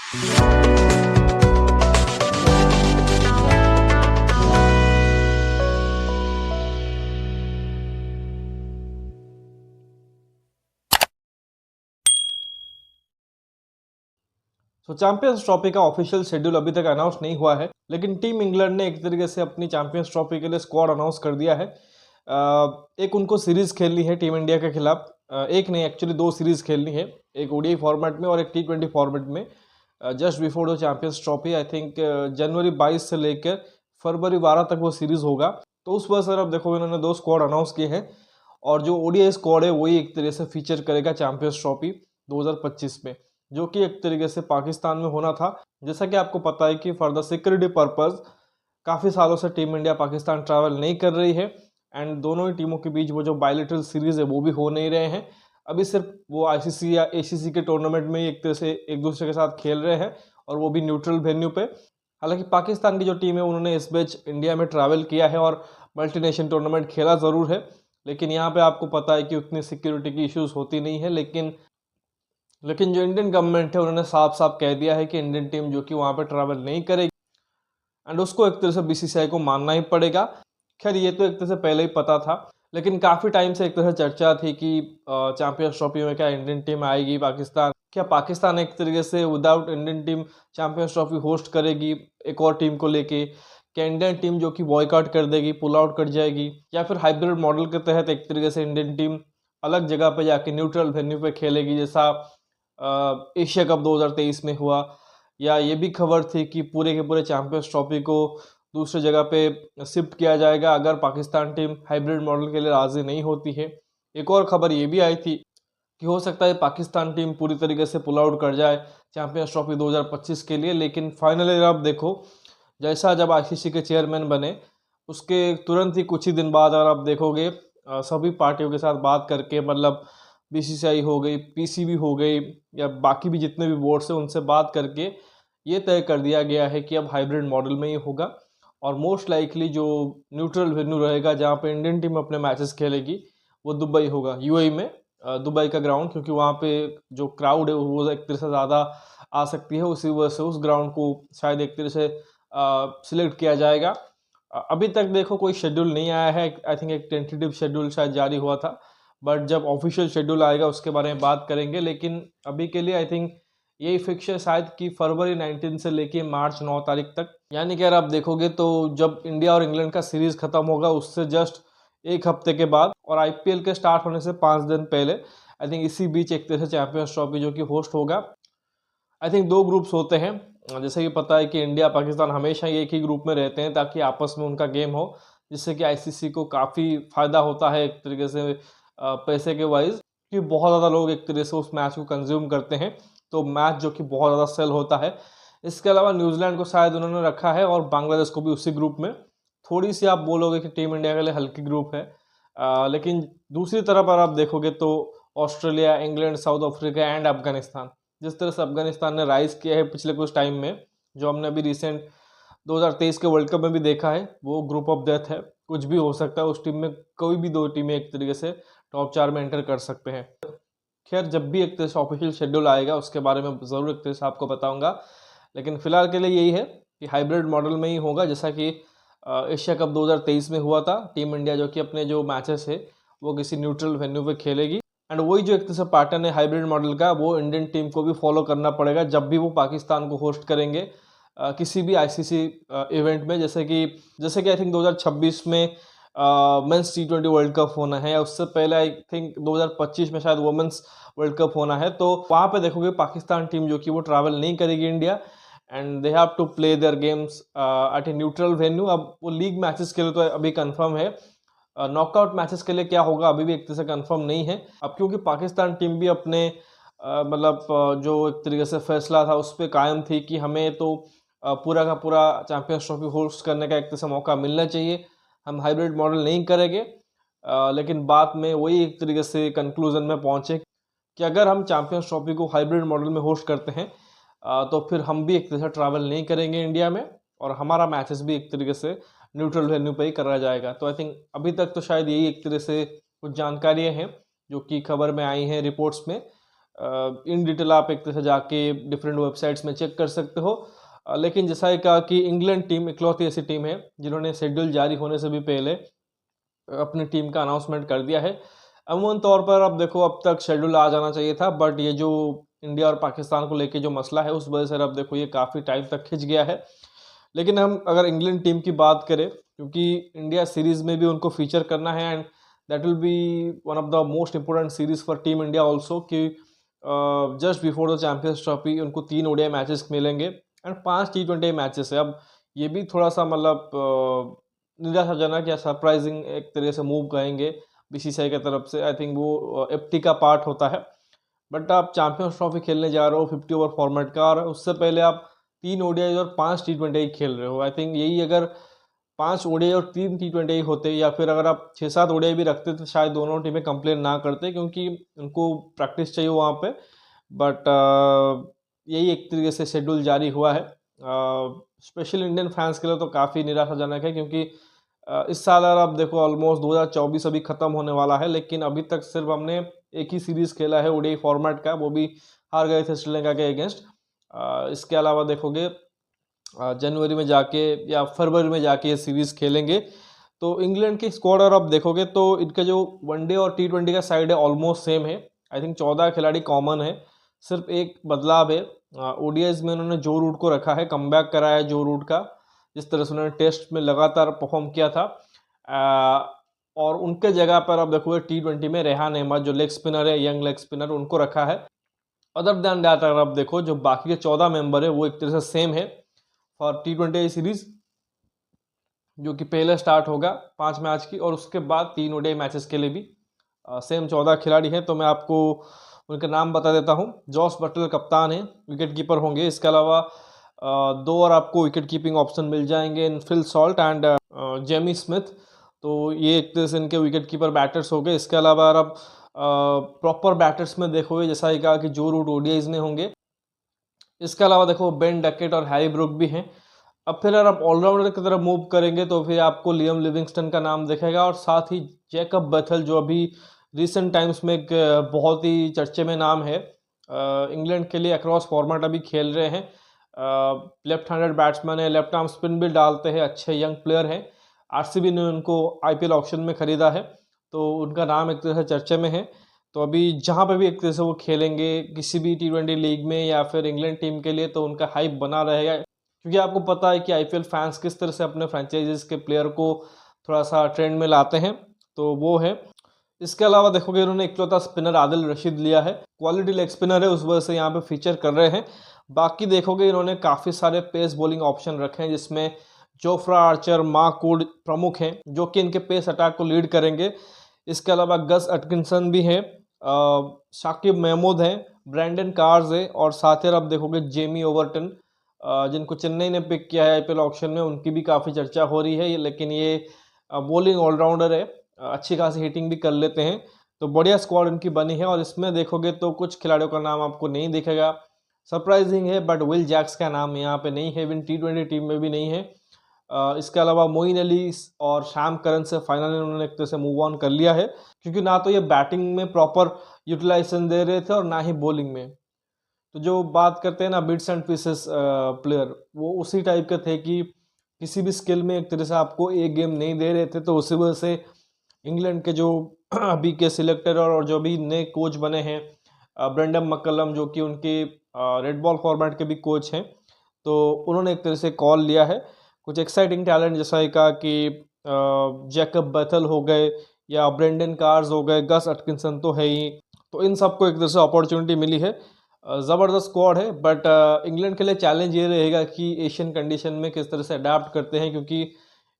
तो champions trophy का official schedule अभी तक अनाउंस नहीं हुआ है, लेकिन टीम इंग्लैंड ने एक तरीके से अपनी चैंपियंस ट्रॉफी के लिए स्क्वाड अनाउंस कर दिया है। एक उनको सीरीज खेलनी है टीम इंडिया के खिलाफ। एक नहीं, एक्चुअली दो सीरीज खेलनी है, एक ओडीआई फॉर्मेट में और एक T20 फॉर्मेट में। Just before the Champions Trophy I think जनवरी 22 से लेकर फरवरी 12 तक वो सीरीज होगा। तो उस वजह से अब देखो इन्होंने दो स्क्वाड अनाउंस किए हैं, और जो ओडीआई स्क्वाड है वही एक तरह से फीचर करेगा चैंपियंस ट्रॉफी 2025 में, जो कि एक तरीके से पाकिस्तान में होना था। जैसा कि आपको पता है कि फॉर द सिक्योरिटी पर्पस काफ़ी सालों से टीम इंडिया पाकिस्तान ट्रैवल नहीं कर रही है, एंड दोनों ही टीमों के बीच वो जो बायलैटरल सीरीज है वो भी हो नहीं रहे हैं। अभी सिर्फ वो आईसीसी या एसीसी के टूर्नामेंट में ही एक तरह से एक दूसरे के साथ खेल रहे हैं, और वो भी न्यूट्रल वेन्यू पे। हालांकि पाकिस्तान की जो टीम है उन्होंने इस बैच इंडिया में ट्रैवल किया है और मल्टीनेशन टूर्नामेंट खेला ज़रूर है, लेकिन यहाँ पे आपको पता है कि उतनी सिक्योरिटी की इश्यूज होती नहीं है। लेकिन जो इंडियन गवर्नमेंट है उन्होंने साफ साफ कह दिया है कि इंडियन टीम जो कि वहाँ पे ट्रैवल नहीं करेगी, एंड उसको एक तरह से बीसीसीआई को मानना ही पड़ेगा। खैर ये तो एक तरह से पहले ही पता था, लेकिन काफ़ी टाइम से एक तरह से चर्चा थी कि चैंपियंस ट्रॉफी में क्या इंडियन टीम आएगी पाकिस्तान, क्या पाकिस्तान एक तरीके से without Indian team champions trophy host करेगी एक और टीम को लेके, क्या इंडियन टीम जो कि बॉयकॉट कर देगी, पुल आउट कर जाएगी, या फिर हाइब्रिड मॉडल के तहत एक तरीके से इंडियन टीम अलग जगह पे जाके न्यूट्रल वेन्यू पे खेलेगी, जैसा एशिया कप 2023 में हुआ। या ये भी खबर थी कि पूरे के पूरे चैंपियंस ट्रॉफी को दूसरी जगह पे शिफ्ट किया जाएगा अगर पाकिस्तान टीम हाइब्रिड मॉडल के लिए राज़ी नहीं होती है। एक और खबर ये भी आई थी कि हो सकता है पाकिस्तान टीम पूरी तरीके से पुल आउट कर जाए चैंपियंस ट्रॉफी 2025 के लिए। लेकिन फाइनली आप देखो, जैसा जब आईसीसी के चेयरमैन बने उसके तुरंत ही कुछ ही दिन बाद अगर आप देखोगे सभी पार्टियों के साथ बात करके, मतलब बीसीसीआई हो गई, पीसीबी हो गई, या बाकी भी जितने भी बोर्ड्स हैं उनसे बात करके ये तय कर दिया गया है कि अब हाइब्रिड मॉडल में ही होगा, और मोस्ट लाइकली जो न्यूट्रल वेन्यू रहेगा जहाँ पे इंडियन टीम अपने मैचेस खेलेगी वो दुबई होगा, यूएई में। दुबई का ग्राउंड, क्योंकि वहाँ पे जो क्राउड है वो एक तरह से ज़्यादा आ सकती है, उसी वजह से उस ग्राउंड को शायद एक तरह से सिलेक्ट किया जाएगा। अभी तक देखो कोई शेड्यूल नहीं आया है, आई थिंक एक टेंटेटिव शेड्यूल शायद जारी हुआ था, बट जब ऑफिशियल शेड्यूल आएगा उसके बारे में बात करेंगे। लेकिन अभी के लिए आई थिंक यही फिक्स है शायद कि फरवरी 19 से लेके मार्च 9 तारीख तक, यानी कि अगर आप देखोगे तो जब इंडिया और इंग्लैंड का सीरीज खत्म होगा उससे जस्ट एक हफ्ते के बाद, और आईपीएल के स्टार्ट होने से 5 दिन पहले, आई थिंक इसी बीच एक तरह से चैंपियंस ट्रॉफी जो कि होस्ट होगा। आई थिंक दो ग्रुप्स होते हैं, जैसे कि पता है कि इंडिया पाकिस्तान हमेशा ही एक ही ग्रुप में रहते हैं ताकि आपस में उनका गेम हो, जिससे कि आईसीसी को काफ़ी फ़ायदा होता है एक तरीके से पैसे के वाइज, कि बहुत ज़्यादा लोग एक तरीके से उस मैच को कंज्यूम करते हैं, तो मैच जो कि बहुत ज़्यादा सेल होता है। इसके अलावा न्यूजीलैंड को शायद उन्होंने रखा है और बांग्लादेश को भी उसी ग्रुप में। थोड़ी सी आप बोलोगे कि टीम इंडिया के लिए हल्की ग्रुप है, लेकिन दूसरी तरफ अगर आप देखोगे तो Australia, England, south Africa and Afghanistan, जिस तरह से अफगानिस्तान ने राइज किया है पिछले कुछ टाइम में, जो हमने अभी रिसेंट 2023 के वर्ल्ड कप में भी देखा है, वो ग्रुप ऑफ डेथ है, कुछ भी हो सकता है उस टीम में, कोई भी दो टीमें एक तरीके से टॉप 4 में एंटर कर सकते हैं। खैर जब भी एक तरह से ऑफिशियल शेड्यूल आएगा उसके बारे में ज़रूर एक तरह से आपको बताऊंगा, लेकिन फिलहाल के लिए यही है कि हाइब्रिड मॉडल में ही होगा, जैसा कि एशिया कप 2023 में हुआ था। टीम इंडिया जो कि अपने जो मैचेस है वो किसी न्यूट्रल वेन्यू पे खेलेगी, एंड वही जो एक तरह से पैटर्न है हाइब्रिड मॉडल का वो इंडियन टीम को भी फॉलो करना पड़ेगा जब भी वो पाकिस्तान को होस्ट करेंगे किसी भी आईसीसी इवेंट में। जैसे कि आई थिंक 2026 में मेंस T20 वर्ल्ड कप होना है, या उससे पहले आई थिंक 2025 में शायद वुमेंस वर्ल्ड कप होना है। तो वहाँ पे देखोगे पाकिस्तान टीम जो कि वो ट्रैवल नहीं करेगी India, and they have to play their games at a neutral venue. अब वो लीग मैचेस के लिए तो अभी कंफर्म है, नॉकआउट मैचेस के लिए क्या होगा अभी भी एक तरह से कंफर्म नहीं है। अब क्योंकि पाकिस्तान टीम भी अपने जो एक तरीके से फैसला था उस पर कायम थी कि हमें तो पूरा का पूरा चैंपियंस ट्रॉफी होस्ट करने का एक तरह से मौका मिलना चाहिए, हम हाइब्रिड मॉडल नहीं करेंगे। लेकिन बाद में वही एक तरीके से कंक्लूजन में पहुंचे कि अगर हम चैंपियंस ट्रॉफी को हाइब्रिड मॉडल में होस्ट करते हैं तो फिर हम भी एक तरह से ट्रैवल नहीं करेंगे इंडिया में, और हमारा मैचेस भी एक तरीके से न्यूट्रल वेन्यू पे ही करा जाएगा। तो आई थिंक अभी तक तो शायद यही एक तरह से कुछ जानकारियाँ हैं जो कि खबर में आई हैं रिपोर्ट्स में। इन डिटेल आप एक तरह से जाके डिफरेंट वेबसाइट्स में चेक कर सकते हो। लेकिन जैसा ही कहा कि इंग्लैंड टीम इकलौती ऐसी टीम है जिन्होंने शेड्यूल जारी होने से भी पहले अपनी टीम का अनाउंसमेंट कर दिया है। अमूमन तौर पर अब देखो अब तक शेड्यूल आ जाना चाहिए था, बट ये जो इंडिया और पाकिस्तान को लेके जो मसला है उस वजह से अब देखो ये काफ़ी टाइम तक खिंच गया है। लेकिन हम अगर इंग्लैंड टीम की बात करें, क्योंकि इंडिया सीरीज़ में भी उनको फीचर करना है and that will be one of the most important series for team India also, कि just before the Champions Trophy उनको 3 ओडीआई मैचेस मिलेंगे एंड 5 T20 मैचेस है। अब ये भी थोड़ा सा मतलब निराशाजनक या सरप्राइजिंग एक तरह से मूव कहेंगे बीसीसीआई की तरफ से। आई थिंक वो एफटी का पार्ट होता है, बट आप चैंपियंस ट्रॉफी खेलने जा रहे हो 50 ओवर फॉर्मेट का, और उससे पहले आप 3 ओडीआई और 5 T20 खेल रहे हो। आई थिंक यही अगर 5 ओडीआई और 3 T20 होते, या फिर अगर आप 6-7 ओडीआई भी रखते तो शायद दोनों टीमें कंप्लेन ना करते, क्योंकि उनको प्रैक्टिस चाहिए वहाँ पे। बट यही एक तरीके से शेड्यूल जारी हुआ है। स्पेशल इंडियन फैंस के लिए तो काफ़ी निराशाजनक है, क्योंकि इस साल अगर आप देखो ऑलमोस्ट 2024 अभी ख़त्म होने वाला है, लेकिन अभी तक सिर्फ हमने एक ही सीरीज़ खेला है ओडीआई फॉर्मेट का, वो भी हार गए थे श्रीलंका के अगेंस्ट। इसके अलावा देखोगे जनवरी में जाके या फरवरी में जाके ये सीरीज़ खेलेंगे। तो इंग्लैंड की स्क्वाड और आप देखोगे तो इनका जो वनडे और T20 का साइड है ऑलमोस्ट सेम है। आई थिंक 14 खिलाड़ी कॉमन है, सिर्फ एक बदलाव है। ओडीआईज में उन्होंने जो रूट को रखा है, कमबैक कराया है जो रूट का, जिस तरह से उन्होंने टेस्ट में लगातार परफॉर्म किया था। और उनके जगह पर अब देखोगे T20 में रेहान अहमद जो लेग स्पिनर है, यंग लेग स्पिनर, उनको रखा है। अदर दैन दैट अगर आप देखो जो बाकी के 14 मेंबर है वो एक तरह से सेम है फॉर T20 सीरीज, जो कि पहले स्टार्ट होगा 5 मैच की, और उसके बाद 3 ओडीआई मैचेस के लिए भी सेम 14 खिलाड़ी हैं। तो मैं आपको उनके नाम बता देता हूं। जॉस बटलर कप्तान है, विकेट कीपर होंगे। इसके अलावा 2 और आपको विकेट कीपिंग ऑप्शन मिल जाएंगे in Phil Salt and Jamie Smith. तो ये एक तरह से इनके विकेट कीपर बैटर्स हो गए। इसके अलावा अगर आप प्रॉपर बैटर्स में देखोगे, जैसा ही कहा कि जो रूट ओडीआईज में होंगे। इसके अलावा देखो बेन डकेट और हैरी ब्रुक भी हैं। अब फिर अगर आप ऑलराउंडर की तरफ मूव करेंगे तो फिर आपको लियम लिविंगस्टन का नाम दिखेगा, और साथ ही जैकब बेथल जो अभी रिसेंट टाइम्स में एक बहुत ही चर्चे में नाम है। इंग्लैंड के लिए अक्रॉस फॉर्मेट अभी खेल रहे हैं। लेफ्ट हैंडेड बैट्समैन है, लेफ्ट आर्म स्पिन भी डालते हैं, अच्छे यंग प्लेयर हैं। आरसीबी ने उनको आईपीएल ऑक्शन में खरीदा है, तो उनका नाम एक तरह से चर्चे में है। तो अभी जहाँ पे भी एक तरह से वो खेलेंगे किसी भी T20 लीग में या फिर इंग्लैंड टीम के लिए, तो उनका हाइप बना रहेगा, क्योंकि आपको पता है कि आईपीएल फैंस किस तरह से अपने फ्रेंचाइजीज के प्लेयर को थोड़ा सा ट्रेंड में लाते हैं। तो वो है। इसके अलावा देखोगे इन्होंने इकलौता स्पिनर आदिल रशीद लिया है, क्वालिटी लेग स्पिनर है, उस वजह से यहाँ पे फीचर कर रहे हैं। बाकी देखोगे इन्होंने काफ़ी सारे पेस बॉलिंग ऑप्शन रखे हैं, जिसमें जोफ्रा आर्चर, मार्क प्रमुख हैं जो कि इनके पेस अटैक को लीड करेंगे। इसके अलावा गस एटकिंसन भी हैं, शाकिब महमूद हैं, ब्रैंडन कार्स है, और साथ ही आप देखोगे जेमी ओवरटन जिनको चेन्नई ने पिक किया है आईपीएल ऑक्शन में, उनकी भी काफ़ी चर्चा हो रही है। लेकिन ये बॉलिंग ऑलराउंडर है, अच्छी खासी हिटिंग भी कर लेते हैं। तो बढ़िया स्क्वाड इनकी बनी है, और इसमें देखोगे तो कुछ खिलाड़ियों का नाम आपको नहीं दिखेगा, सरप्राइजिंग है, बट विल जैक्स का नाम यहाँ पे नहीं है, इवन T20 टीम में भी नहीं है। इसके अलावा मोइन अली और शाम करन से फाइनली उन्होंने एक तरह से मूव ऑन कर लिया है, क्योंकि ना तो ये बैटिंग में प्रॉपर यूटिलाइजेशन दे रहे थे और ना ही बॉलिंग में। तो जो बात करते हैं ना बिट्स एंड पीसेस प्लेयर, वो उसी टाइप के थे कि किसी भी स्किल में एक तरह से आपको एक गेम नहीं दे रहे थे। तो उसी वजह से इंग्लैंड के जो अभी के सिलेक्टर और जो भी नए कोच बने हैं, ब्रेंडन मैकलम जो कि उनके रेड बॉल फॉर्मेट के भी कोच हैं, तो उन्होंने एक तरह से कॉल लिया है कुछ एक्साइटिंग टैलेंट, जैसा ही कहा कि जैकब बेथल हो गए या ब्रेंडन कार्स हो गए, गस एटकिंसन तो है ही। तो इन सबको एक तरह से अपॉर्चुनिटी मिली है। ज़बरदस्त स्क्वाड है, बट इंग्लैंड के लिए चैलेंज ये रहेगा कि एशियन कंडीशन में किस तरह से अडाप्ट करते हैं, क्योंकि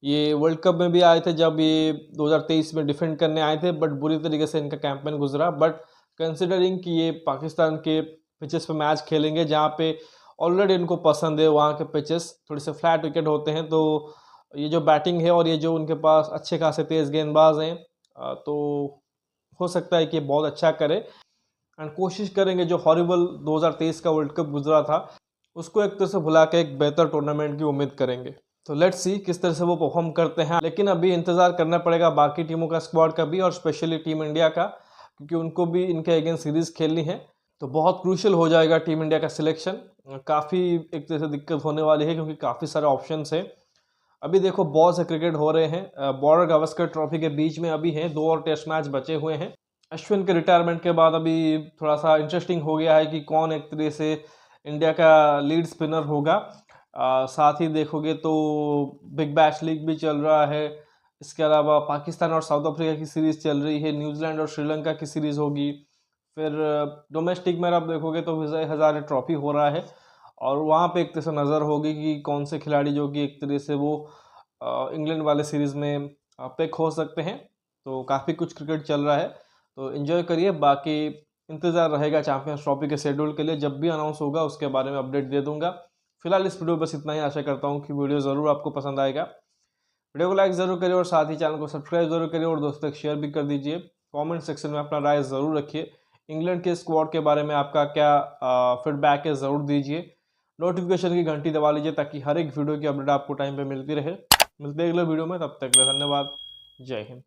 ये वर्ल्ड कप में भी आए थे जब ये 2023 में डिफेंड करने आए थे, बट बुरी तरीके से इनका कैंपेन गुजरा। बट कंसिडरिंग कि ये पाकिस्तान के पिचेस पे मैच खेलेंगे जहाँ पे ऑलरेडी इनको पसंद है, वहाँ के पिचेस थोड़े से फ्लैट विकेट होते हैं, तो ये जो बैटिंग है और ये जो उनके पास अच्छे खासे तेज़ गेंदबाज हैं, तो हो सकता है कि बहुत अच्छा करे एंड कोशिश करेंगे जो हॉरिबल 2023 का वर्ल्ड कप गुजरा था उसको एक तरह से भुला के एक बेहतर टूर्नामेंट की उम्मीद करेंगे। तो लेट्स सी किस तरह से वो परफॉर्म करते हैं, लेकिन अभी इंतजार करना पड़ेगा बाकी टीमों का, स्क्वाड का भी और स्पेशली टीम इंडिया का, क्योंकि उनको भी इनके अगेंस्ट सीरीज खेलनी है। तो बहुत क्रूशियल हो जाएगा टीम इंडिया का सिलेक्शन। काफ़ी एक तरह से दिक्कत होने वाली है क्योंकि काफ़ी सारे ऑप्शंस हैं। अभी देखो बहुत से क्रिकेट हो रहे हैं, बॉर्डर गावस्कर ट्रॉफी के बीच में अभी हैं 2 और टेस्ट मैच बचे हुए हैं। अश्विन के रिटायरमेंट के बाद अभी थोड़ा सा इंटरेस्टिंग हो गया है कि कौन एक तरह से इंडिया का लीड स्पिनर होगा। साथ ही देखोगे तो बिग बैश लीग भी चल रहा है। इसके अलावा पाकिस्तान और साउथ अफ्रीका की सीरीज़ चल रही है, न्यूजीलैंड और श्रीलंका की सीरीज़ होगी। फिर डोमेस्टिक में आप देखोगे तो विजय हजारे ट्रॉफी हो रहा है और वहाँ पे एक तरह से नज़र होगी कि कौन से खिलाड़ी जो कि एक तरह से वो इंग्लैंड वाले सीरीज़ में पिक हो सकते हैं। तो काफ़ी कुछ क्रिकेट चल रहा है, तो एंजॉय करिए। बाकी इंतज़ार रहेगा चैंपियंस ट्रॉफी के शेड्यूल के लिए, जब भी अनाउंस होगा उसके बारे में अपडेट दे दूंगा। फिलहाल इस वीडियो बस इतना ही। आशा करता हूँ कि वीडियो ज़रूर आपको पसंद आएगा। वीडियो को लाइक ज़रूर करिए और साथ ही चैनल को सब्सक्राइब जरूर करिए और दोस्तों तक शेयर भी कर दीजिए। कमेंट सेक्शन में अपना राय ज़रूर रखिए। इंग्लैंड के स्क्वाड के बारे में आपका क्या फीडबैक है ज़रूर दीजिए। नोटिफिकेशन की घंटी दबा लीजिए ताकि हर एक वीडियो की अपडेट आपको टाइम पे मिलती रहे। मिलते हैं अगले वीडियो में, तब तक के लिए धन्यवाद। जय हिंद।